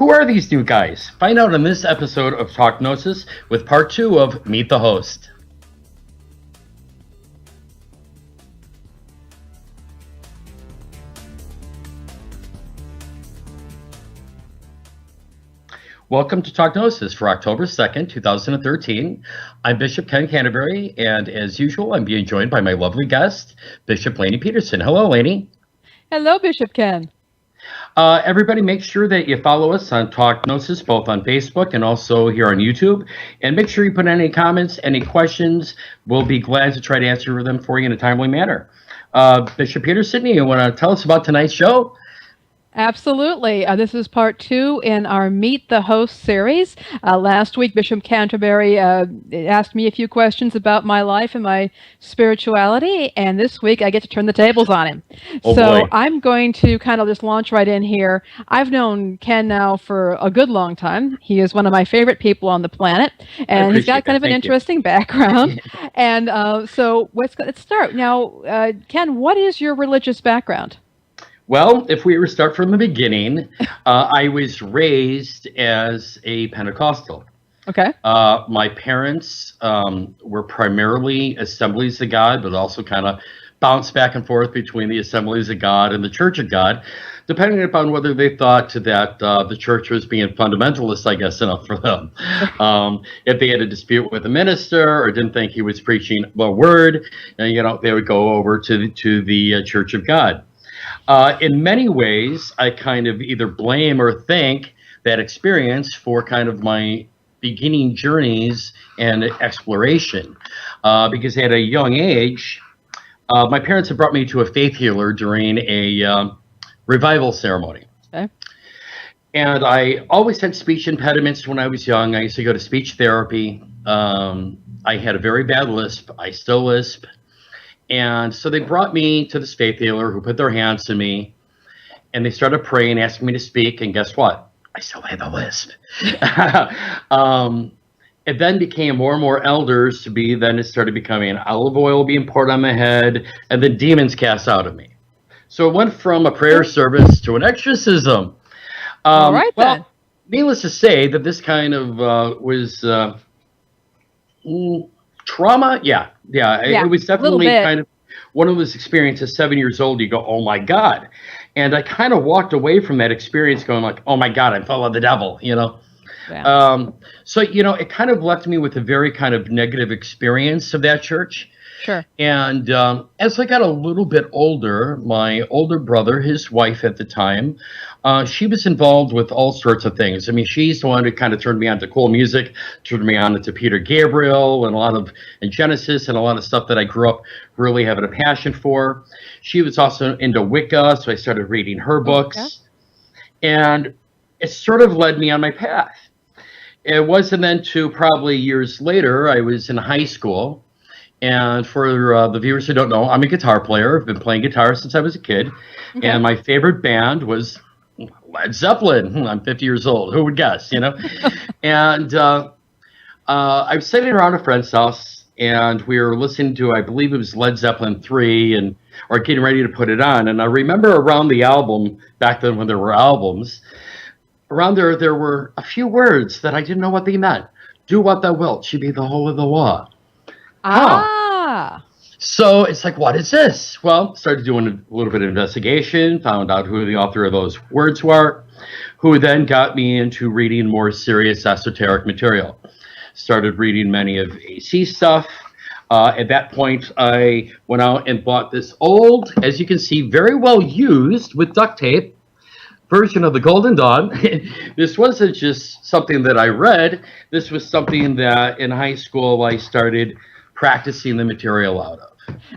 Who are these new guys? Find out in this episode of Talk Gnosis with part 2 of Meet the Host. Welcome to Talk Gnosis for October 2nd, 2013. I'm Bishop Ken Canterbury, and as usual, I'm being joined by my lovely guest, Bishop Lainie Petersen. Hello, Lainie. Hello, Bishop Ken. Everybody make sure that you follow us on Talk Gnosis, both on Facebook and also here on YouTube. And make sure you put any comments, any questions. We'll be glad to try to answer them for you in a timely manner. Bishop Petersen, you want to tell us about tonight's show? Absolutely. This is part 2 in our Meet the Host series. Last week, Bishop Canterbury asked me a few questions about my life and my spirituality, and this week I get to turn the tables on him. Oh, so boy. I'm going to kind of just launch right in here. I've known Ken now for a good long time. He is one of my favorite people on the planet, and he's got kind of an interesting background. And so let's start. Now, Ken, what is your religious background? Well, if we were to start from the beginning, I was raised as a Pentecostal. Okay. My parents were primarily Assemblies of God, but also kind of bounced back and forth between the Assemblies of God and the Church of God, depending upon whether they thought that the church was being fundamentalist, I guess, enough for them. If they had a dispute with a minister or didn't think he was preaching the word, they would go over to the Church of God. In many ways, I kind of either blame or thank that experience for kind of my beginning journeys and exploration. Because at a young age, my parents had brought me to a faith healer during a revival ceremony. Okay. And I always had speech impediments when I was young. I used to go to speech therapy. I had a very bad lisp. I still lisp. And so they brought me to this faith healer who put their hands on me, and they started praying, asking me to speak. And guess what? I still had the lisp. It then became more and more elders to be. Then it started becoming olive oil being poured on my head, and then demons cast out of me. So it went from a prayer service to an exorcism. All right, then. Needless to say that this kind of was trauma. Yeah. It was definitely kind of one of those experiences. 7 years old, you go, oh my God. And I kind of walked away from that experience going like, oh my God, I'm full of the devil, Yeah. So, it kind of left me with a very kind of negative experience of that church. Sure. And as I got a little bit older, my older brother, his wife at the time, she was involved with all sorts of things. I mean, she's the one who kind of turned me on to cool music, turned me on to Peter Gabriel and Genesis and a lot of stuff that I grew up really having a passion for. She was also into Wicca, so I started reading her books. Okay. And it sort of led me on my path. It wasn't then to probably years later, I was in high school. And for the viewers who don't know, I'm a guitar player. I've been playing guitar since I was a kid. Okay. And my favorite band was Led Zeppelin. I'm 50 years old. Who would guess, And I was sitting around a friend's house, and we were listening to, I believe it was Led Zeppelin 3, or getting ready to put it on. And I remember around the album, back then when there were albums, around there were a few words that I didn't know what they meant. Do what thou wilt, she be the whole of the law. So it's like, what is this? Well, started doing a little bit of investigation, found out who the author of those words were, who then got me into reading more serious esoteric material. Started reading many of AC stuff. At that point, I went out and bought this old, as you can see, very well used with duct tape, version of the Golden Dawn. This wasn't just something that I read. This was something that in high school I started practicing the material out of.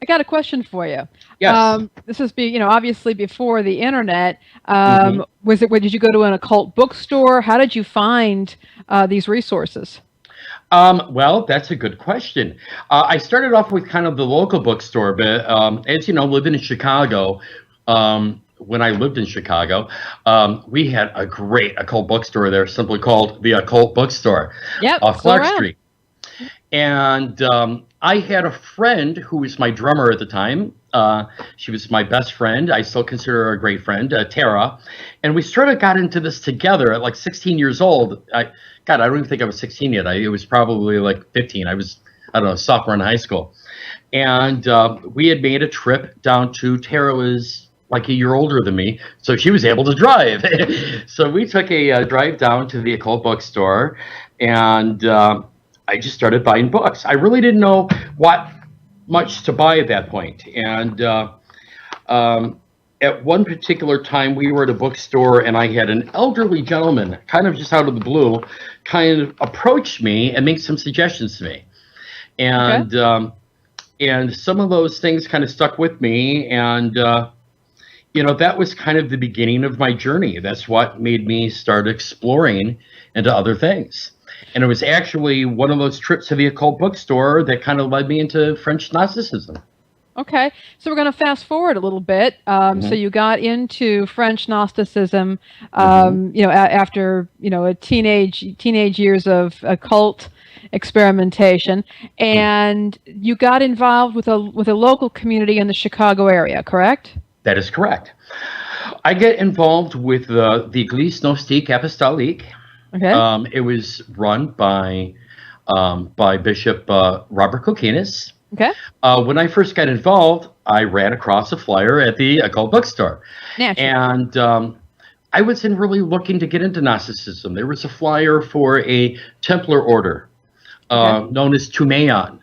I got a question for you. Yes. This is obviously before the internet. Did you go to an occult bookstore? How did you find these resources? Well, that's a good question. I started off with kind of the local bookstore, but as you know, living in Chicago, when I lived in Chicago, we had a great occult bookstore there, simply called the Occult Bookstore off Clark Street. And I had a friend who was my drummer at the time, She was my best friend. I still consider her a great friend, Tara. And we sort of got into this together at like 16 years old. God, I don't even think I was 16 yet. It was probably like 15. I don't know, sophomore in high school. And we had made a trip down to, Tara was like a year older than me, so she was able to drive. So we took a drive down to the occult bookstore, and I just started buying books. I really didn't know what much to buy at that point. And at one particular time, we were at a bookstore, and I had an elderly gentleman, kind of just out of the blue, kind of approach me and make some suggestions to me. And and some of those things kind of stuck with me. And that was kind of the beginning of my journey. That's what made me start exploring into other things. And it was actually one of those trips to the occult bookstore that kind of led me into French Gnosticism. Okay, so we're going to fast forward a little bit. So you got into French Gnosticism, after a teenage years of occult experimentation, and you got involved with a local community in the Chicago area, correct? That is correct. I get involved with the Église Gnostique Apostolique. Okay. It was run by Bishop Robert Kokinis. Okay. When I first got involved, I ran across a flyer at the occult bookstore. Naturally. And I wasn't really looking to get into Gnosticism. There was a flyer for a Templar order known as Tumeon,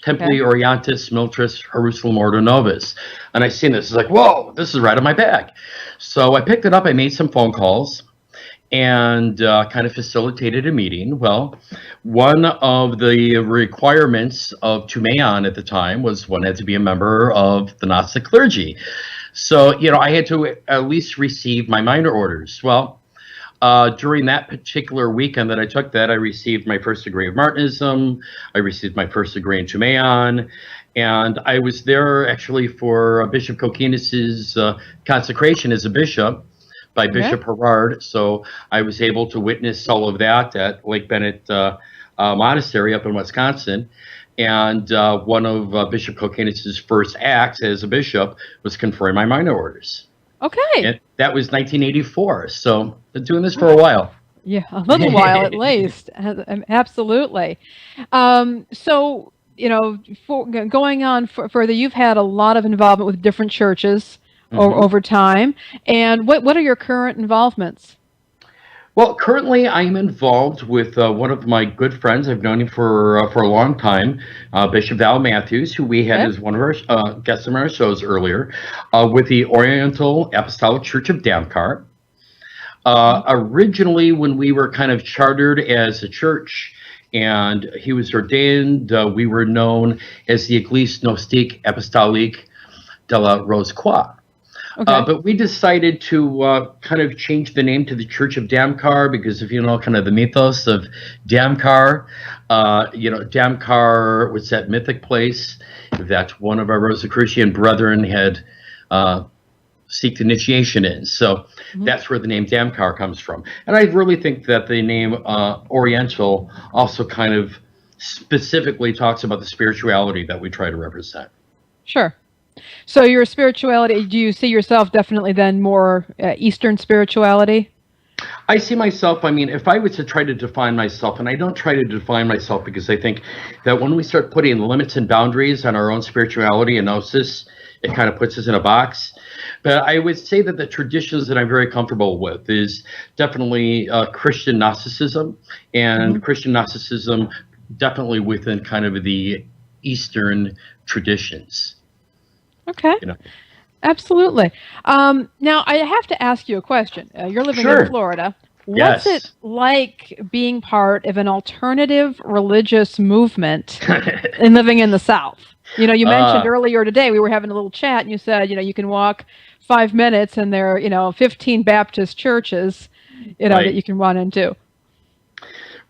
Templi Orientis Militris Jerusalem Ordo Novus. And I seen this. It's like, whoa, this is right in my bag. So I picked it up. I made some phone calls and kind of facilitated a meeting. Well, one of the requirements of Tumeon at the time was one had to be a member of the Gnostic clergy. So, I had to at least receive my minor orders. Well, during that particular weekend that I took that, I received my first degree of Martinism. I received my first degree in Tumeon. And I was there actually for Bishop Kokinis's consecration as a bishop by Bishop Herard. So I was able to witness all of that at Lake Bennett Monastery up in Wisconsin. And one of Bishop Kokinis's first acts as a bishop was conferring my minor orders. Okay. And that was 1984. So been doing this for a while. Yeah, a little while at least. Absolutely. So, going on further, you've had a lot of involvement with different churches over time. And what are your current involvements? Well, currently I'm involved with one of my good friends. I've known him for a long time, Bishop Val Matthews, who we had as one of our guests on our shows earlier, with the Oriental Apostolic Church of Damkar. Originally, when we were kind of chartered as a church and he was ordained, we were known as the Église Gnostique Apostolique de la Rose-Croix. But we decided to kind of change the name to the Church of Damkar because if you know kind of the mythos of Damkar, Damkar was that mythic place that one of our Rosicrucian brethren had seeked initiation in. So that's where the name Damkar comes from. And I really think that the name Oriental also kind of specifically talks about the spirituality that we try to represent. Sure. So your spirituality, do you see yourself definitely then more Eastern spirituality? I see myself, if I was to try to define myself, and I don't try to define myself because I think that when we start putting limits and boundaries on our own spirituality and gnosis, it kind of puts us in a box. But I would say that the traditions that I'm very comfortable with is definitely Christian Gnosticism, and Christian Gnosticism definitely within kind of the Eastern traditions. Okay. Absolutely. Now, I have to ask you a question. You're living in Florida. What's it like being part of an alternative religious movement and living in the South? You mentioned earlier today, we were having a little chat, and you said, you can walk 5 minutes and there are, 15 Baptist churches, that you can run into.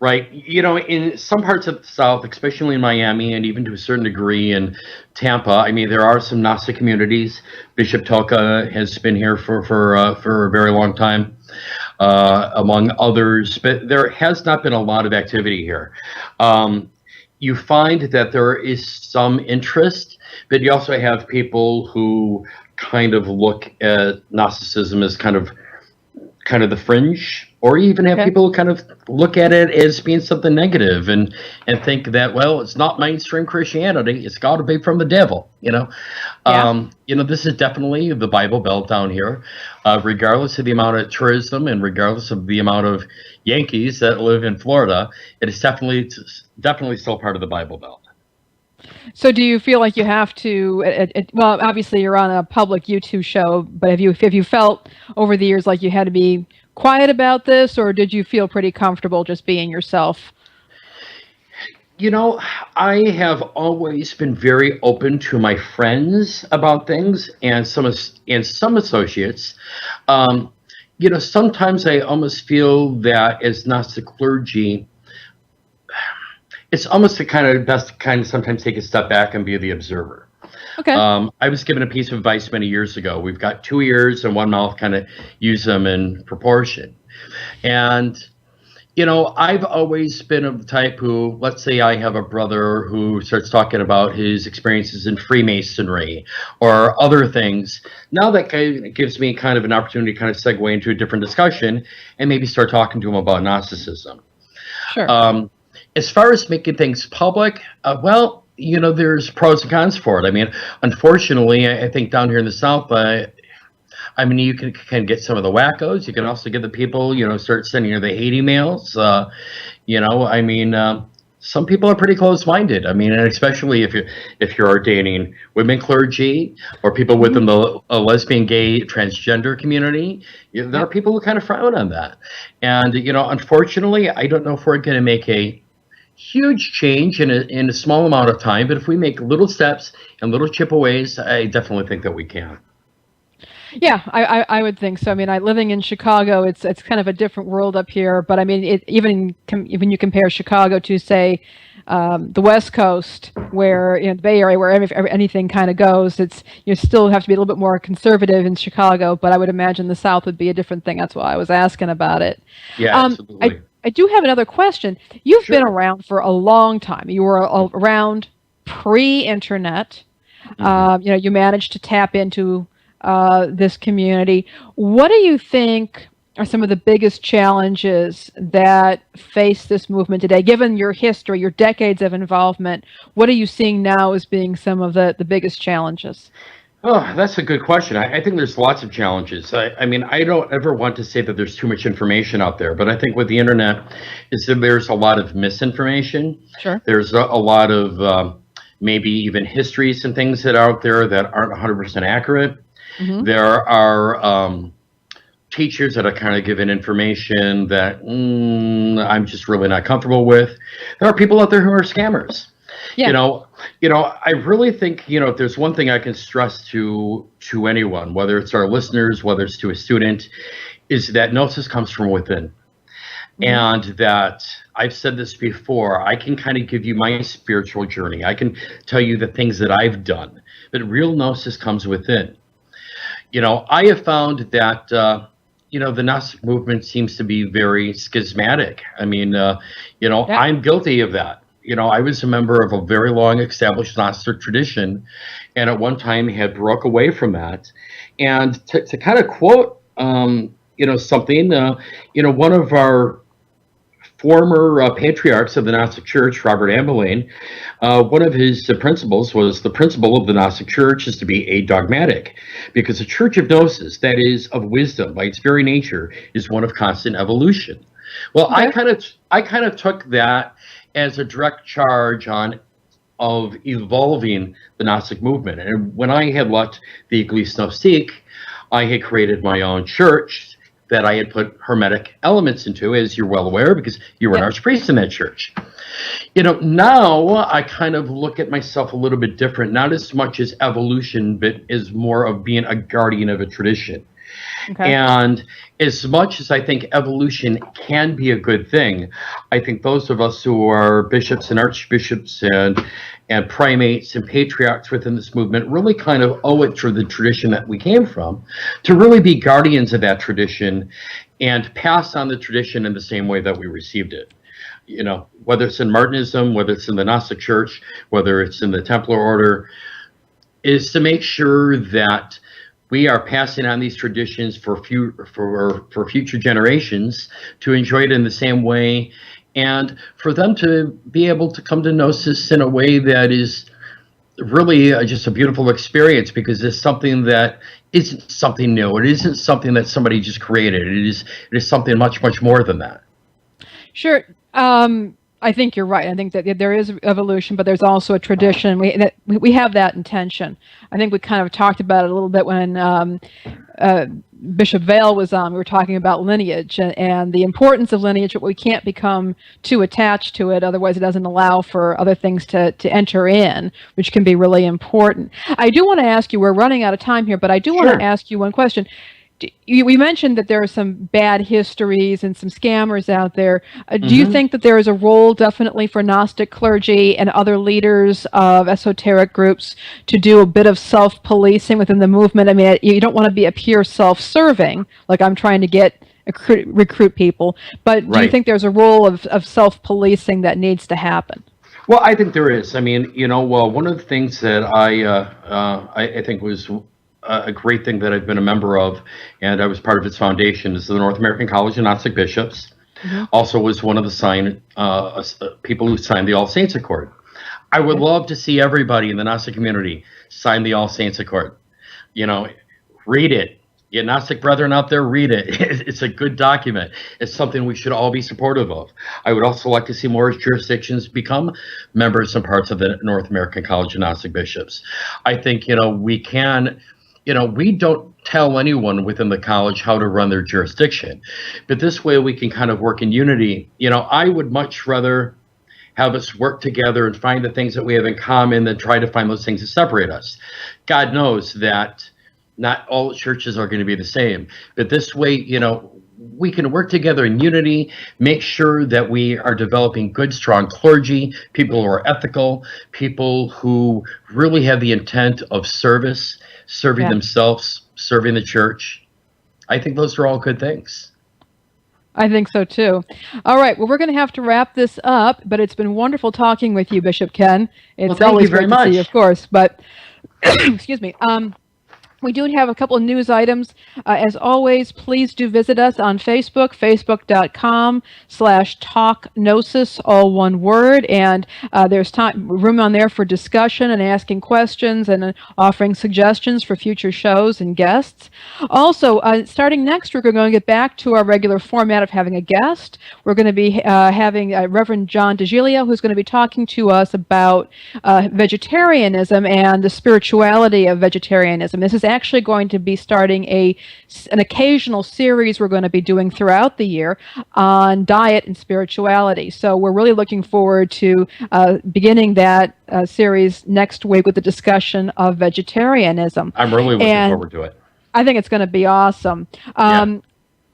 Right. In some parts of the South, especially in Miami and even to a certain degree in Tampa, there are some Gnostic communities. Bishop Toka has been here for a very long time, among others, but there has not been a lot of activity here. You find that there is some interest But you also have people who kind of look at Gnosticism as kind of the fringe, or you even have people who kind of look at it as being something negative and think that, well, it's not mainstream Christianity, it's got to be from the devil, this is definitely the Bible Belt down here, regardless of the amount of tourism and regardless of the amount of Yankees that live in Florida. It is definitely still part of the Bible Belt. So do you feel like you have to, well, obviously you're on a public YouTube show, but have you felt over the years like you had to be quiet about this, or did you feel pretty comfortable just being yourself? I have always been very open to my friends about things and some associates. Sometimes I almost feel that as Gnostic clergy, it's almost best to kind of sometimes take a step back and be the observer. Okay. I was given a piece of advice many years ago. We've got 2 ears and 1 mouth, kind of use them in proportion. And, I've always been of the type who, let's say I have a brother who starts talking about his experiences in Freemasonry or other things. Now that kind of gives me kind of an opportunity to kind of segue into a different discussion and maybe start talking to him about Gnosticism. Sure. As far as making things public, there's pros and cons for it. I mean, unfortunately, I think down here in the South, you can get some of the wackos. You can also get the people, start sending you the hate emails. Some people are pretty close-minded. And especially if you're ordaining women clergy or people within the lesbian, gay, transgender community, there are people who kind of frown on that. And unfortunately, I don't know if we're going to make a huge change in a small amount of time, but if we make little steps and little chip-aways, I definitely think that we can. Yeah, I would think so. Living in Chicago, it's kind of a different world up here. But even you compare Chicago to, say, the West Coast, where the Bay Area, where anything kind of goes, you still have to be a little bit more conservative in Chicago. But I would imagine the South would be a different thing. That's why I was asking about it. Yeah, absolutely. I do have another question. You've been around for a long time. You were around pre-internet. You managed to tap into this community. What do you think are some of the biggest challenges that face this movement today? Given your history, your decades of involvement, what are you seeing now as being some of the biggest challenges? Oh, that's a good question. I think there's lots of challenges. I don't ever want to say that there's too much information out there, but I think with the internet is that there's a lot of misinformation. Sure. There's a lot of maybe even histories and things that are out there that aren't 100% accurate. Mm-hmm. There are teachers that are kind of giving information that I'm just really not comfortable with. There are people out there who are scammers. Yeah. I really think, if there's one thing I can stress to anyone, whether it's our listeners, whether it's to a student, is that Gnosis comes from within. Mm-hmm. And that I've said this before, I can kind of give you my spiritual journey. I can tell you the things that I've done, but real Gnosis comes within. I have found that, the Gnostic movement seems to be very schismatic. I'm guilty of that. I was a member of a very long established Gnostic tradition, and at one time had broke away from that. And to kind of quote, something, one of our former patriarchs of the Gnostic Church, Robert Ambelain, one of his principles was the principle of the Gnostic Church is to be adogmatic, because the Church of Gnosis, that is of wisdom by its very nature, is one of constant evolution. Well, okay. I kind of took that as a direct charge of evolving the Gnostic movement. And when I had left the Église Gnostique, I had created my own church that I had put Hermetic elements into, as you're well aware, because you were an archpriest in that church. Now I kind of look at myself a little bit different, not as much as evolution, but as more of being a guardian of a tradition. Okay. And as much as I think evolution can be a good thing, I think those of us who are bishops and archbishops and primates and patriarchs within this movement really kind of owe it to the tradition that we came from to really be guardians of that tradition and pass on the tradition in the same way that we received it. Whether it's in Martinism, whether it's in the Gnostic Church, whether it's in the Templar Order, is to make sure that we are passing on these traditions for future generations to enjoy it in the same way, and for them to be able to come to Gnosis in a way that is really just a beautiful experience, because it's something that isn't something new. It isn't something that somebody just created. It is something much, much more than that. Sure. I think you're right. I think that there is evolution, but there's also a tradition. We have that intention. I think we kind of talked about it a little bit when Bishop Vale was on. We were talking about lineage and the importance of lineage, but we can't become too attached to it. Otherwise, it doesn't allow for other things to enter in, which can be really important. I do want to ask you, we're running out of time here, but I do want to ask you one question. We mentioned that there are some bad histories and some scammers out there. Do you think that there is a role definitely for Gnostic clergy and other leaders of esoteric groups to do a bit of self-policing within the movement? I mean, you don't want to be a pure self-serving, like I'm trying to recruit people, but do you think there's a role of self-policing that needs to happen? Well, I think there is. I mean, one of the things that I think was a great thing that I've been a member of, and I was part of its foundation, is the North American College of Gnostic Bishops. Also was one of the people who signed the All Saints Accord. I would love to see everybody in the Gnostic community sign the All Saints Accord. Read it. You Gnostic brethren out there, read it. It's a good document. It's something we should all be supportive of. I would also like to see more jurisdictions become members and parts of the North American College of Gnostic Bishops. I think, we can... we don't tell anyone within the college how to run their jurisdiction, but this way we can kind of work in unity. I would much rather have us work together and find the things that we have in common than try to find those things that separate us. God knows that not all churches are going to be the same, but this way, we can work together in unity, make sure that we are developing good, strong clergy, people who are ethical, people who really have the intent of service, serving themselves, serving the church. I think those are all good things. I think so too. All right. Well, we're going to have to wrap this up, but it's been wonderful talking with you, Bishop Ken. It's always great to see you, of course. But excuse me. We do have a couple of news items. As always, please do visit us on Facebook, facebook.com/talkgnosis, all one word. And there's room on there for discussion and asking questions and offering suggestions for future shows and guests. Also, starting next, we're going to get back to our regular format of having a guest. We're going to be having Reverend John DiGilio, who's going to be talking to us about vegetarianism and the spirituality of vegetarianism. This is actually going to be starting an occasional series we're going to be doing throughout the year on diet and spirituality. So we're really looking forward to beginning that series next week with the discussion of vegetarianism. I'm really looking forward to it. I think it's going to be awesome.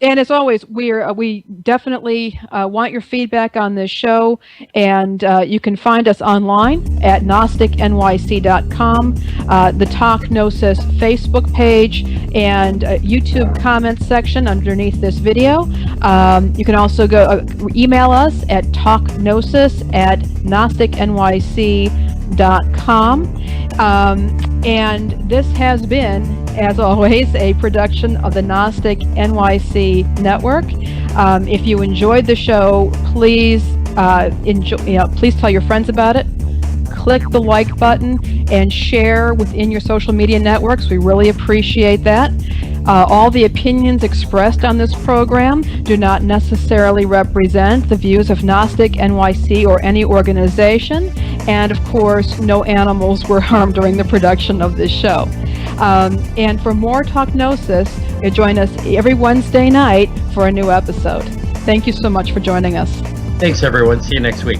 And as always, we definitely want your feedback on this show, and you can find us online at GnosticNYC.com, the Talk Gnosis Facebook page, and YouTube comments section underneath this video. You can also go email us at talkgnosis@GnosticNYC.com. And this has been, as always, a production of the Gnostic NYC Network. If you enjoyed the show, please please tell your friends about it. Click the like button and share within your social media networks. We really appreciate that. All the opinions expressed on this program do not necessarily represent the views of Gnostic NYC or any organization. And of course, no animals were harmed during the production of this show. And for more Talk Gnosis, join us every Wednesday night for a new episode. Thank you so much for joining us. Thanks, everyone. See you next week.